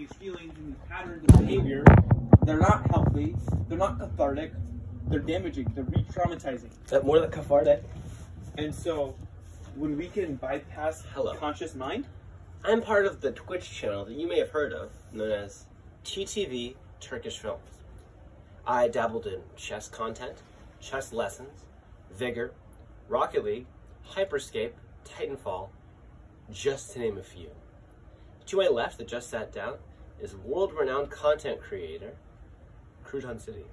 these feelings and these patterns of behavior. They're not healthy. They're not cathartic. They're damaging. They're re-traumatizing. That more than cathartic. And so, when we can bypass conscious mind, I'm part of the Twitch channel that you may have heard of, known as TTV Turkish Films. I dabbled in chess content, chess lessons, Vigor, Rocket League, Hyperscape, Titanfall, just to name a few. To my left, that just sat down, is world-renowned content creator, Crouton City.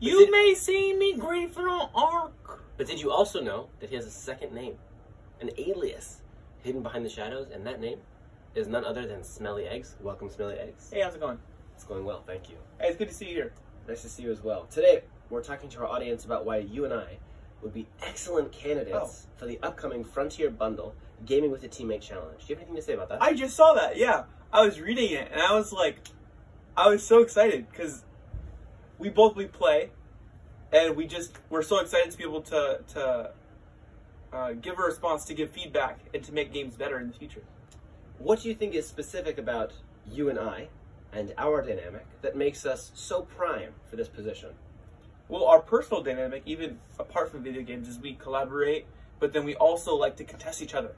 You may see me griefing on Ark. But did you also know that he has a second name, an alias, hidden behind the shadows, and that name is none other than Smelly Eggs. Welcome, Smelly Eggs. Hey, how's it going? It's going well, thank you. Hey, it's good to see you here. Nice to see you as well. Today, we're talking to our audience about why you and I would be excellent candidates for the upcoming Frontier Bundle Gaming with a Teammate Challenge. Do you have anything to say about that? I just saw that, yeah. I was reading it, and I was so excited, because we play, and we're so excited to be able to give a response, to give feedback, and to make games better in the future. What do you think is specific about you and I and our dynamic that makes us so prime for this position? Well, our personal dynamic, even apart from video games, is we collaborate, but then we also like to contest each other.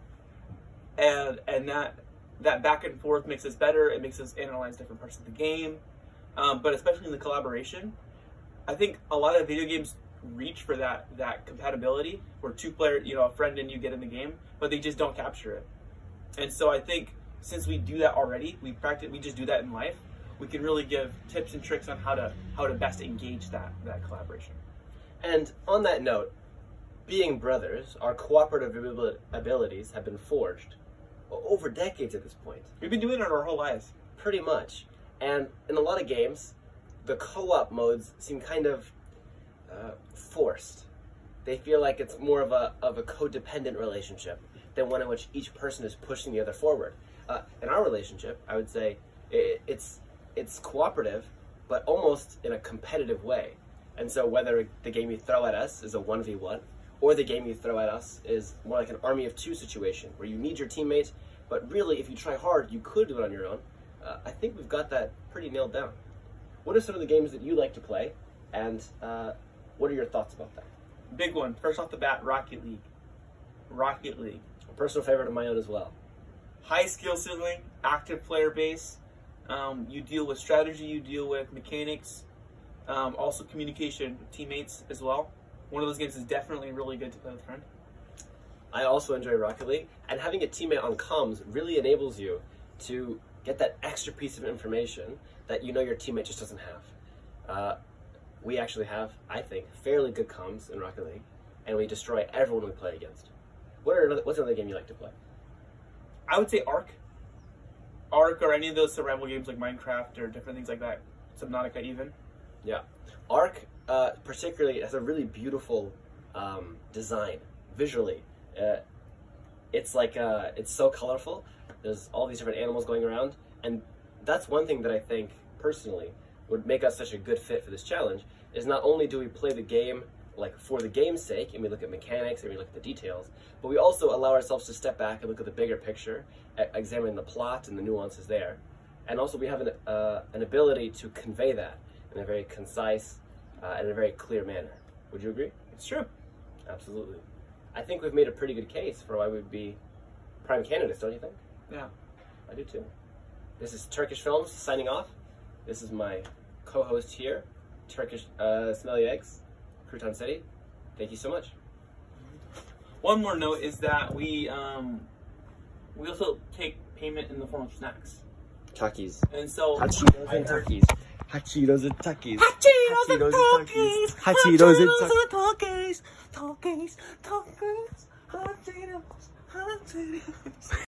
And that back and forth makes us better. It makes us analyze different parts of the game. But especially in the collaboration, I think a lot of video games reach for that compatibility where two-player, a friend and you get in the game, but they just don't capture it. And so I think since we do that already, we just do that in life, we can really give tips and tricks on how to best engage that collaboration. And on that note, being brothers, our cooperative abilities have been forged over decades at this point. We've been doing it our whole lives. Pretty much. And in a lot of games, the co-op modes seem kind of forced. They feel like it's more of a codependent relationship than one in which each person is pushing the other forward. In our relationship, I would say it's cooperative, but almost in a competitive way. And so whether the game you throw at us is a 1v1, or the game you throw at us is more like an army of two situation, where you need your teammate, but really, if you try hard, you could do it on your own. I think we've got that pretty nailed down. What are some of the games that you like to play, and what are your thoughts about that? Big one. First off the bat, Rocket League. Rocket League. A personal favorite of my own as well. High skill ceiling, active player base. You deal with strategy, you deal with mechanics, also communication with teammates as well. One of those games is definitely really good to play with a friend. I also enjoy Rocket League, and having a teammate on comms really enables you to get that extra piece of information that your teammate just doesn't have. We actually have, I think, fairly good comms in Rocket League, and we destroy everyone we play against. What's another game you like to play? I would say Ark. Ark, or any of those survival games like Minecraft or different things like that. Subnautica even. Yeah. Ark, particularly, has a really beautiful design, visually. It's like, it's so colorful. There's all these different animals going around, and that's one thing that I think, personally, would make us such a good fit for this challenge, is not only do we play the game like for the game's sake, and we look at mechanics and we look at the details, but we also allow ourselves to step back and look at the bigger picture, examine the plot and the nuances there. And also we have an ability to convey that in a very concise and a very clear manner. Would you agree? It's true. Absolutely. I think we've made a pretty good case for why we'd be prime candidates, don't you think? Yeah. I do too. This is Turkish Films signing off. This is my co-host here, Turkish Smelly Eggs, Crouton City. Thank you so much. One more note is that we also take payment in the form of snacks. Takis. And so Hachiros and Takis. Hachiros and Takis. Hachiros and Takis. Hachiros and Takis. Takis. Takis. Hachiros. Hachiros.